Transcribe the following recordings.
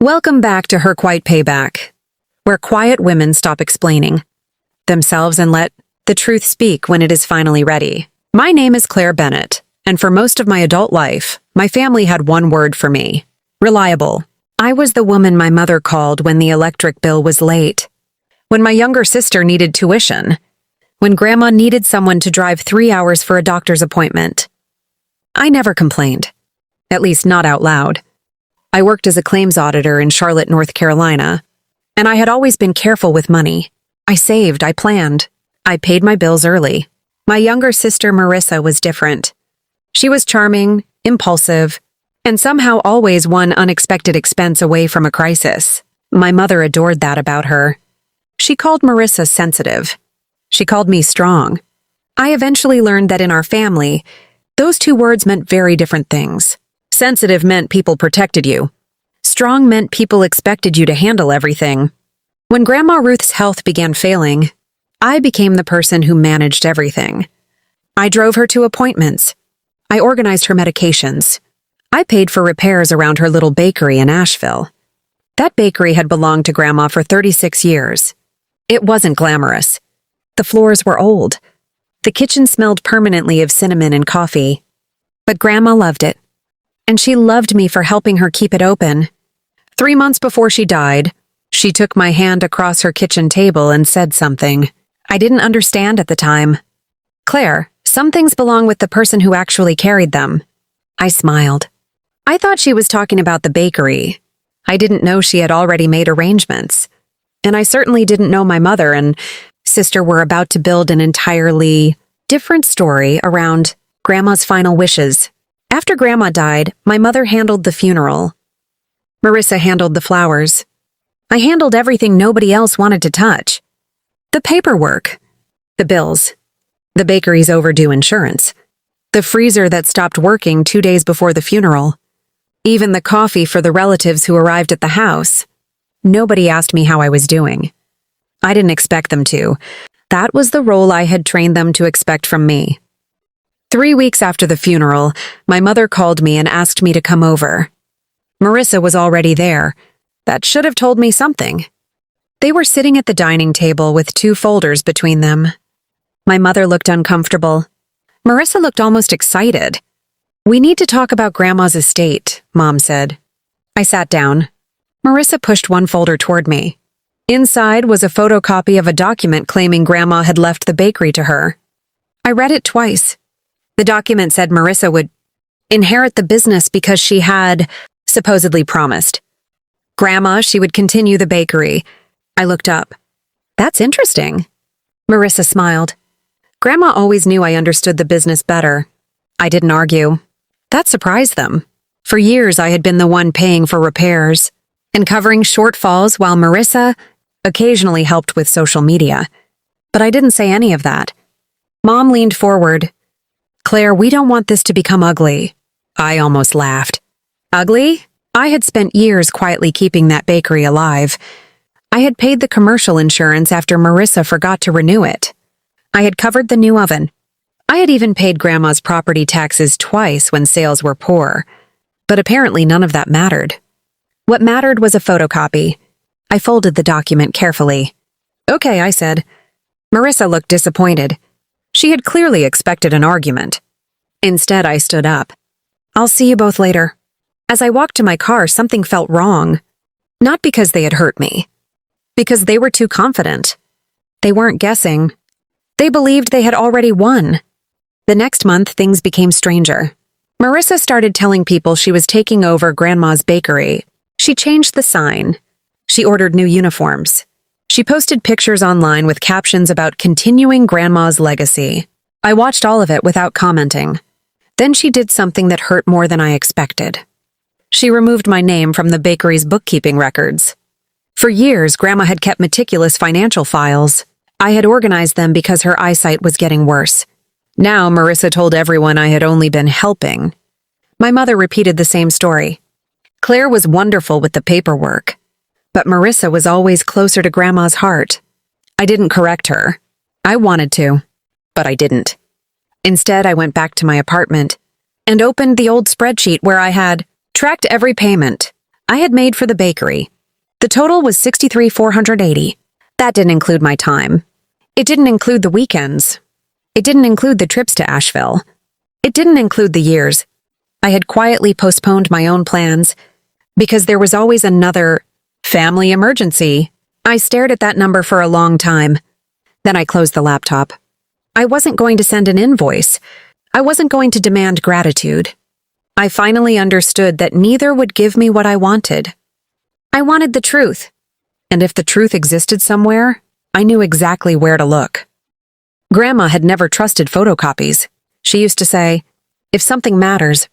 Welcome back to Her Quiet Payback, where quiet women stop explaining themselves and let the truth speak when it is finally ready. My name is Claire Bennett, and for most of my adult life, my family had one word for me: reliable. I was the woman my mother called when the electric bill was late, when my younger sister needed tuition, when Grandma needed someone to drive 3 hours for a doctor's appointment. I never complained, at least not out loud. I worked as a claims auditor in Charlotte, North Carolina, and I had always been careful with money. I saved, I planned, I paid my bills early. My younger sister, Marissa, was different. She was charming, impulsive, and somehow always one unexpected expense away from a crisis. My mother adored that about her. She called Marissa sensitive. She called me strong. I eventually learned that in our family, those two words meant very different things. Sensitive meant people protected you. Strong meant people expected you to handle everything. When Grandma Ruth's health began failing, I became the person who managed everything. I drove her to appointments. I organized her medications. I paid for repairs around her little bakery in Asheville. That bakery had belonged to Grandma for 36 years. It wasn't glamorous. The floors were old. The kitchen smelled permanently of cinnamon and coffee. But Grandma loved it. And she loved me for helping her keep it open. 3 months before she died, she took my hand across her kitchen table and said something I didn't understand at the time. "Claire, some things belong with the person who actually carried them." I smiled. I thought she was talking about the bakery. I didn't know she had already made arrangements. And I certainly didn't know my mother and sister were about to build an entirely different story around Grandma's final wishes. After Grandma died, my mother handled the funeral. Marissa handled the flowers. I handled everything nobody else wanted to touch. The paperwork, the bills, the bakery's overdue insurance, the freezer that stopped working 2 days before the funeral, even the coffee for the relatives who arrived at the house. Nobody asked me how I was doing. I didn't expect them to. That was the role I had trained them to expect from me. 3 weeks after the funeral, my mother called me and asked me to come over. Marissa was already there. That should have told me something. They were sitting at the dining table with 2 folders between them. My mother looked uncomfortable. Marissa looked almost excited. "We need to talk about Grandma's estate," Mom said. I sat down. Marissa pushed one folder toward me. Inside was a photocopy of a document claiming Grandma had left the bakery to her. I read it twice. The document said Marissa would inherit the business because she had supposedly promised. Grandma, she would continue the bakery. I looked up. "That's interesting." Marissa smiled. Grandma always knew I understood the business better. I didn't argue. That surprised them. For years, I had been the one paying for repairs and covering shortfalls while Marissa occasionally helped with social media. But I didn't say any of that. Mom leaned forward. "Claire, we don't want this to become ugly." I almost laughed. Ugly? I had spent years quietly keeping that bakery alive. I had paid the commercial insurance after Marissa forgot to renew it. I had covered the new oven. I had even paid Grandma's property taxes twice when sales were poor. But apparently none of that mattered. What mattered was a photocopy. I folded the document carefully. "Okay," I said. Marissa looked disappointed. She had clearly expected an argument. Instead, I stood up. "I'll see you both later." As I walked to my car, something felt wrong. Not because they had hurt me. Because they were too confident. They weren't guessing. They believed they had already won. The next month, things became stranger. Marissa started telling people she was taking over Grandma's bakery. She changed the sign. She ordered new uniforms. She posted pictures online with captions about continuing Grandma's legacy. I watched all of it without commenting. Then she did something that hurt more than I expected. She removed my name from the bakery's bookkeeping records. For years, Grandma had kept meticulous financial files. I had organized them because her eyesight was getting worse. Now, Marissa told everyone I had only been helping. My mother repeated the same story. Claire was wonderful with the paperwork. But Marissa was always closer to Grandma's heart. I didn't correct her. I wanted to, but I didn't. Instead, I went back to my apartment and opened the old spreadsheet where I had tracked every payment, I had made for the bakery. The total was $63,480. That didn't include my time. It didn't include the weekends. It didn't include the trips to Asheville. It didn't include the years. I had quietly postponed my own plans because there was always another family emergency. I stared at that number for a long time. Then I closed the laptop. I wasn't going to send an invoice. I wasn't going to demand gratitude. I finally understood that neither would give me what I wanted. I wanted the truth. And if the truth existed somewhere, I knew exactly where to look. Grandma had never trusted photocopies. She used to say, "If something matters,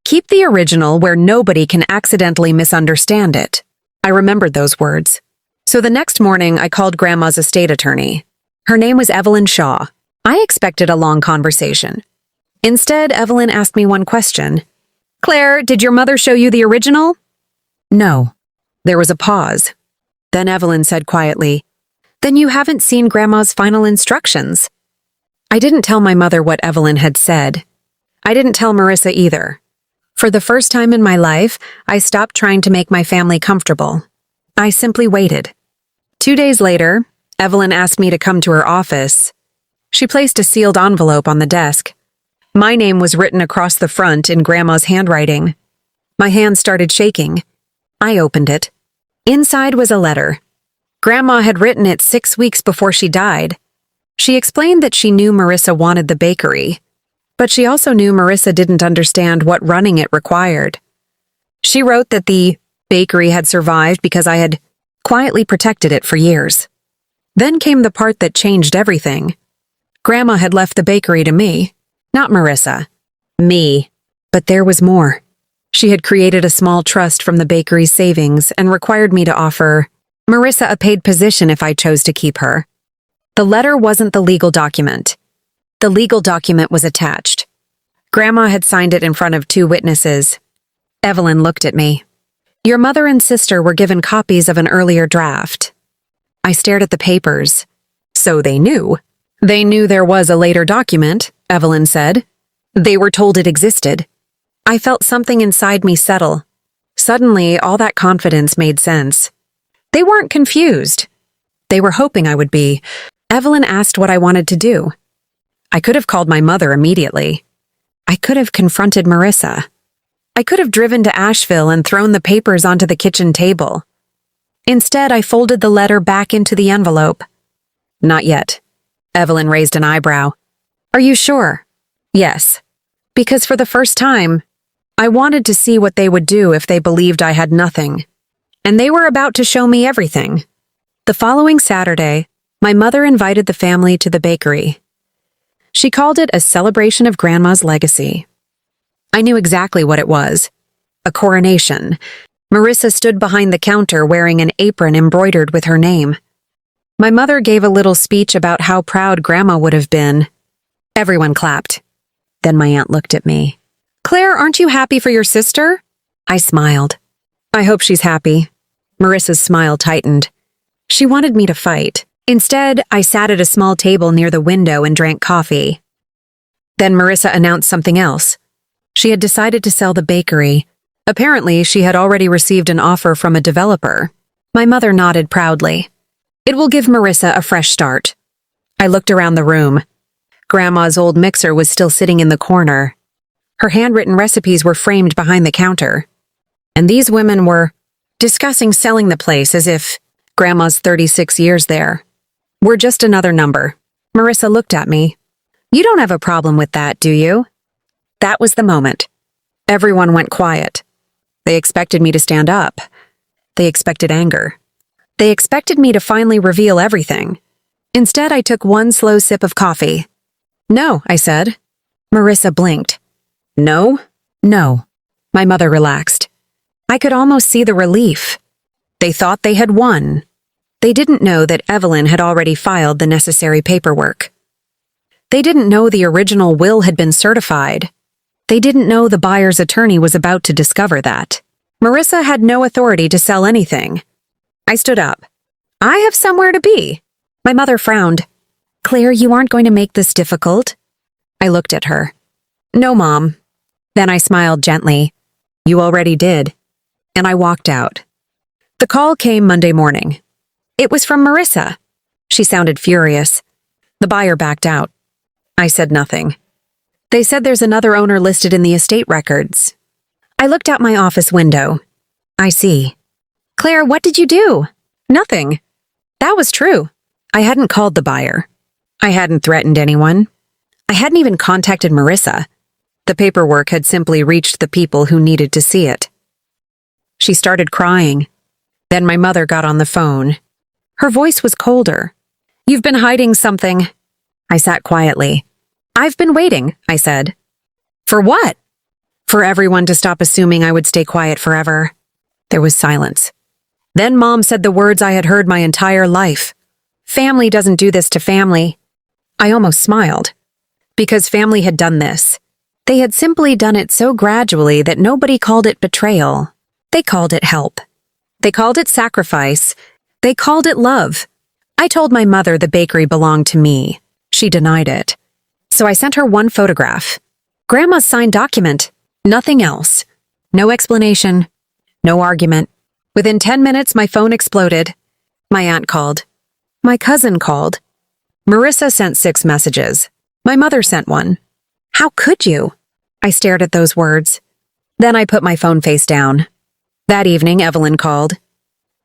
keep the original where nobody can accidentally misunderstand it." I remembered those words. So the next morning, I called Grandma's estate attorney. Her name was Evelyn Shaw. I expected a long conversation. Instead, Evelyn asked me one question. "Claire, did your mother show you the original?" "No." There was a pause. Then Evelyn said quietly, "Then you haven't seen Grandma's final instructions." I didn't tell my mother what Evelyn had said. I didn't tell Marissa either. For the first time in my life, I stopped trying to make my family comfortable. I simply waited. 2 days later, Evelyn asked me to come to her office. She placed a sealed envelope on the desk. My name was written across the front in Grandma's handwriting. My hand started shaking. I opened it. Inside was a letter. Grandma had written it 6 weeks before she died. She explained that she knew Marissa wanted the bakery, but she also knew Marissa didn't understand what running it required. She wrote that the bakery had survived because I had quietly protected it for years. Then came the part that changed everything. Grandma had left the bakery to me. Not Marissa. Me. But there was more. She had created a small trust from the bakery's savings and required me to offer Marissa a paid position if I chose to keep her. The letter wasn't the legal document. The legal document was attached. Grandma had signed it in front of 2 witnesses. Evelyn looked at me. "Your mother and sister were given copies of an earlier draft." I stared at the papers. So they knew. They knew there was a later document, Evelyn said. They were told it existed. I felt something inside me settle. Suddenly, all that confidence made sense. They weren't confused. They were hoping I would be. Evelyn asked what I wanted to do. I could have called my mother immediately. I could have confronted Marissa. I could have driven to Asheville and thrown the papers onto the kitchen table. Instead, I folded the letter back into the envelope. "Not yet." Evelyn raised an eyebrow. "Are you sure?" "Yes. Because for the first time, I wanted to see what they would do if they believed I had nothing. And they were about to show me everything." The following Saturday, my mother invited the family to the bakery. She called it a celebration of Grandma's legacy. I knew exactly what it was. A coronation. Marissa stood behind the counter wearing an apron embroidered with her name. My mother gave a little speech about how proud Grandma would have been. Everyone clapped. Then my aunt looked at me. "Claire, aren't you happy for your sister?" I smiled. "I hope she's happy." Marissa's smile tightened. She wanted me to fight. Instead, I sat at a small table near the window and drank coffee. Then Marissa announced something else. She had decided to sell the bakery. Apparently, she had already received an offer from a developer. My mother nodded proudly. "It will give Marissa a fresh start." I looked around the room. Grandma's old mixer was still sitting in the corner. Her handwritten recipes were framed behind the counter. And these women were discussing selling the place as if Grandma's 36 years there were just another number. Marissa looked at me. "You don't have a problem with that, do you?" That was the moment. Everyone went quiet. They expected me to stand up. They expected anger. They expected me to finally reveal everything. Instead, I took one slow sip of coffee. "No," I said. Marissa blinked. "No?" "No." My mother relaxed. I could almost see the relief. They thought they had won. They didn't know that Evelyn had already filed the necessary paperwork. They didn't know the original will had been certified. They didn't know the buyer's attorney was about to discover that. Marissa had no authority to sell anything. I stood up. "I have somewhere to be." My mother frowned. "Claire, you aren't going to make this difficult." I looked at her. "No, Mom." Then I smiled gently. "You already did." and I walked out. The call came Monday morning. It was from Marissa. She sounded furious. The buyer backed out. I said nothing. They said there's another owner listed in the estate records. I looked out my office window. I see. Claire, what did you do? Nothing. That was true. I hadn't called the buyer. I hadn't threatened anyone. I hadn't even contacted Marissa. The paperwork had simply reached the people who needed to see it. She started crying. Then my mother got on the phone. Her voice was colder. You've been hiding something. I sat quietly. I've been waiting, I said. For what? For everyone to stop assuming I would stay quiet forever. There was silence. Then Mom said the words I had heard my entire life. Family doesn't do this to family. I almost smiled. Because family had done this. They had simply done it so gradually that nobody called it betrayal. They called it help. They called it sacrifice. They called it love. I told my mother the bakery belonged to me. She denied it. So I sent her one photograph. Grandma's signed document. Nothing else. No explanation. No argument. Within 10 minutes, my phone exploded. My aunt called. My cousin called. Marissa sent 6 messages. My mother sent one. How could you? I stared at those words. Then I put my phone face down. That evening, Evelyn called.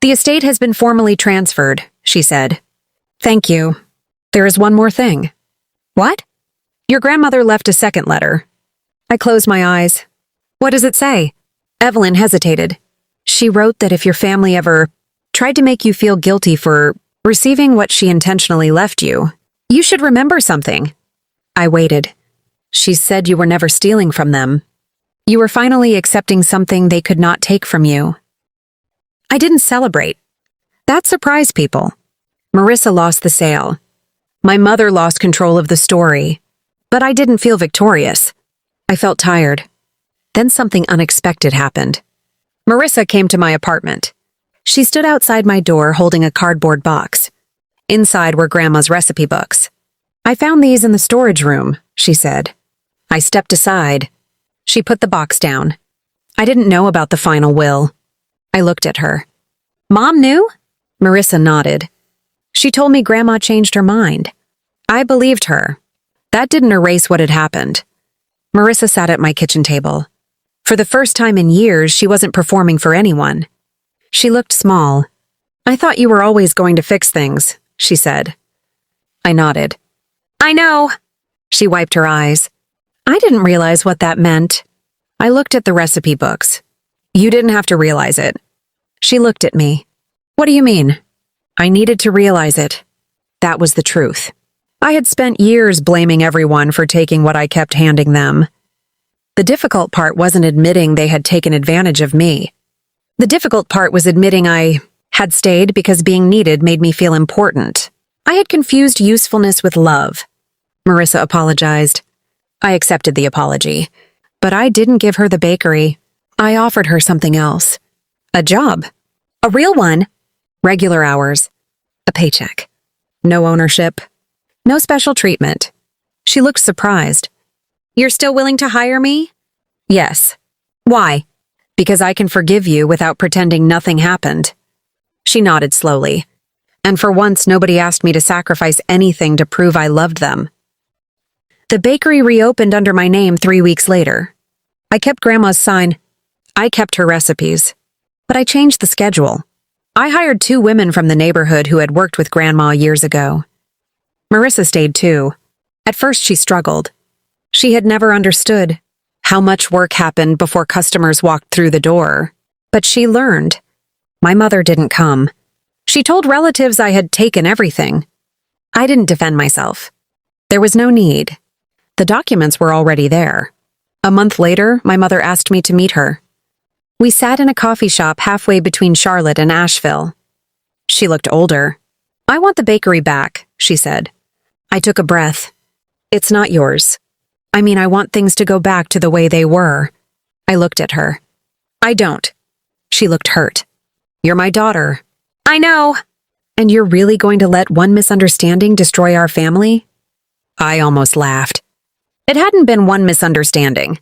The estate has been formally transferred, she said. Thank you. There is one more thing. What? Your grandmother left a second letter. I closed my eyes. What does it say? Evelyn hesitated. She wrote that if your family ever tried to make you feel guilty for receiving what she intentionally left you, you should remember something. I waited. She said you were never stealing from them. You were finally accepting something they could not take from you. I didn't celebrate. That surprised people. Marissa lost the sale. My mother lost control of the story. But I didn't feel victorious. I felt tired. Then something unexpected happened. Marissa came to my apartment. She stood outside my door holding a cardboard box. Inside were Grandma's recipe books. I found these in the storage room, she said. I stepped aside. She put the box down. I didn't know about the final will. I looked at her. Mom knew? Marissa nodded. She told me Grandma changed her mind. I believed her. That didn't erase what had happened. Marissa sat at my kitchen table. For the first time in years, she wasn't performing for anyone. She looked small. I thought you were always going to fix things, she said. I nodded. I know. She wiped her eyes. I didn't realize what that meant. I looked at the recipe books. You didn't have to realize it. She looked at me. What do you mean? I needed to realize it. That was the truth. I had spent years blaming everyone for taking what I kept handing them. The difficult part wasn't admitting they had taken advantage of me. The difficult part was admitting I had stayed because being needed made me feel important. I had confused usefulness with love. Marissa apologized. I accepted the apology. But I didn't give her the bakery. I offered her something else. A job. A real one. Regular hours. A paycheck. No ownership. No special treatment. She looked surprised. You're still willing to hire me? Yes. Why? Because I can forgive you without pretending nothing happened. She nodded slowly. And for once, nobody asked me to sacrifice anything to prove I loved them. The bakery reopened under my name 3 weeks later. I kept Grandma's sign. I kept her recipes. But I changed the schedule. I hired 2 women from the neighborhood who had worked with Grandma years ago. Marissa stayed too. At first she struggled. She had never understood how much work happened before customers walked through the door. But she learned. My mother didn't come. She told relatives I had taken everything. I didn't defend myself. There was no need. The documents were already there. A month later, my mother asked me to meet her. We sat in a coffee shop halfway between Charlotte and Asheville. She looked older. I want the bakery back, she said. I took a breath. It's not yours. I want things to go back to the way they were. I looked at her. I don't. She looked hurt. You're my daughter. I know. And you're really going to let one misunderstanding destroy our family? I almost laughed. It hadn't been one misunderstanding.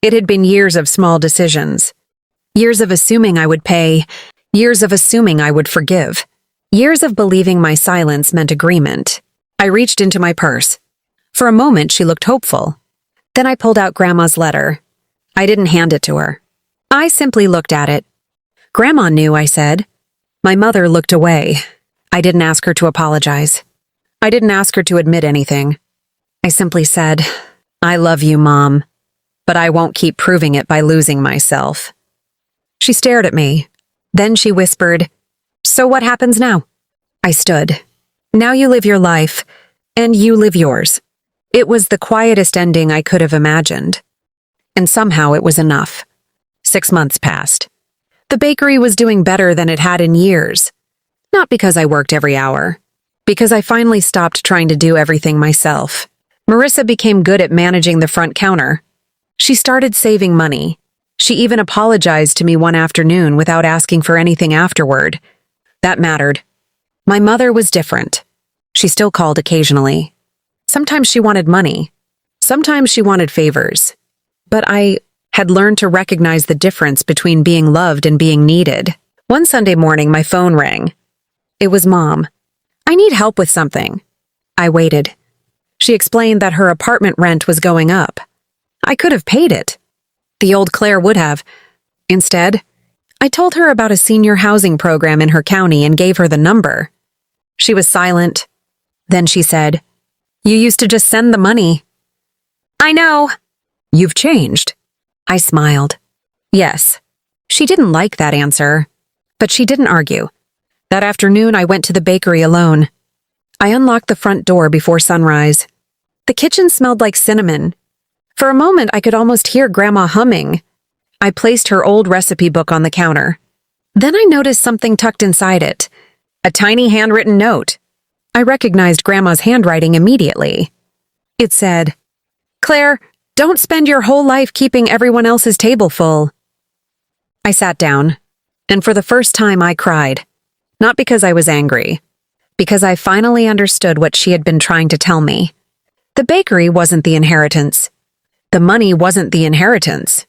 It had been years of small decisions. Years of assuming I would pay. Years of assuming I would forgive. Years of believing my silence meant agreement. I reached into my purse. For a moment, she looked hopeful. Then I pulled out Grandma's letter. I didn't hand it to her. I simply looked at it. Grandma knew, I said. My mother looked away. I didn't ask her to apologize. I didn't ask her to admit anything. I simply said, I love you, Mom, but I won't keep proving it by losing myself. She stared at me. Then she whispered, So what happens now? I stood. Now you live your life, and you live yours. It was the quietest ending I could have imagined. And somehow it was enough. 6 months passed. The bakery was doing better than it had in years. Not because I worked every hour. Because I finally stopped trying to do everything myself. Marissa became good at managing the front counter. She started saving money. She even apologized to me one afternoon without asking for anything afterward. That mattered. My mother was different. She still called occasionally. Sometimes she wanted money. Sometimes she wanted favors. But I had learned to recognize the difference between being loved and being needed. One Sunday morning, my phone rang. It was Mom. I need help with something. I waited. She explained that her apartment rent was going up. I could have paid it. The old Claire would have. Instead, I told her about a senior housing program in her county and gave her the number. She was silent. Then she said, You used to just send the money. I know. You've changed. I smiled. Yes. She didn't like that answer, but she didn't argue. That afternoon, I went to the bakery alone. I unlocked the front door before sunrise. The kitchen smelled like cinnamon. For a moment, I could almost hear Grandma humming. I placed her old recipe book on the counter. Then I noticed something tucked inside it. A tiny handwritten note. I recognized Grandma's handwriting immediately. It said, Claire, don't spend your whole life keeping everyone else's table full. I sat down, and for the first time I cried. Not because I was angry, because I finally understood what she had been trying to tell me. The bakery wasn't the inheritance. The money wasn't the inheritance.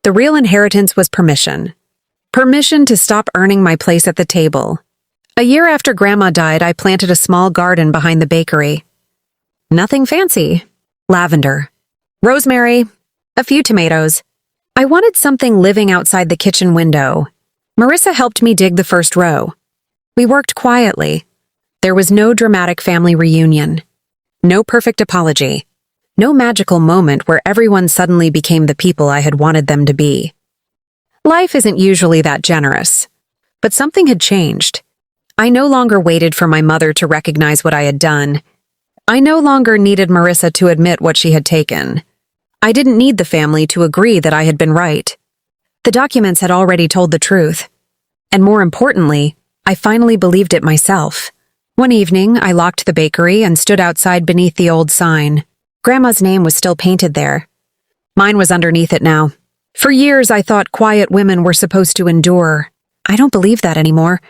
The real inheritance was permission. Permission to stop earning my place at the table. A year after Grandma died, I planted a small garden behind the bakery. Nothing fancy. Lavender. Rosemary. A few tomatoes. I wanted something living outside the kitchen window. Marissa helped me dig the first row. We worked quietly. There was no dramatic family reunion. No perfect apology. No magical moment where everyone suddenly became the people I had wanted them to be. Life isn't usually that generous. But something had changed. I no longer waited for my mother to recognize what I had done. I no longer needed Marissa to admit what she had taken. I didn't need the family to agree that I had been right. The documents had already told the truth. And more importantly, I finally believed it myself. One evening, I locked the bakery and stood outside beneath the old sign. Grandma's name was still painted there. Mine was underneath it now. For years, I thought quiet women were supposed to endure. I don't believe that anymore.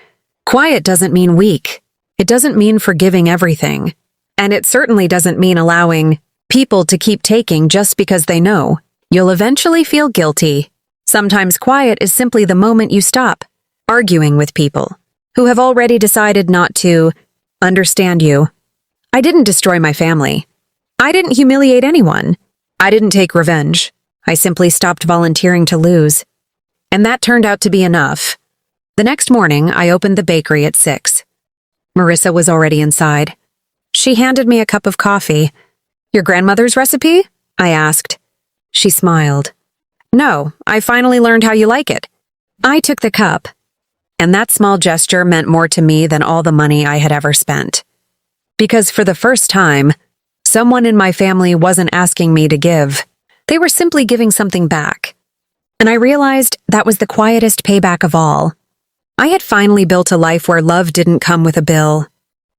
Quiet doesn't mean weak. It doesn't mean forgiving everything. And it certainly doesn't mean allowing people to keep taking just because they know you'll eventually feel guilty. Sometimes quiet is simply the moment you stop arguing with people who have already decided not to understand you. I didn't destroy my family. I didn't humiliate anyone. I didn't take revenge. I simply stopped volunteering to lose. And that turned out to be enough. The next morning, I opened the bakery at 6. Marissa was already inside. She handed me a cup of coffee. Your grandmother's recipe? I asked. She smiled. No, I finally learned how you like it. I took the cup. And that small gesture meant more to me than all the money I had ever spent. Because for the first time, someone in my family wasn't asking me to give. They were simply giving something back. And I realized that was the quietest payback of all. I had finally built a life where love didn't come with a bill.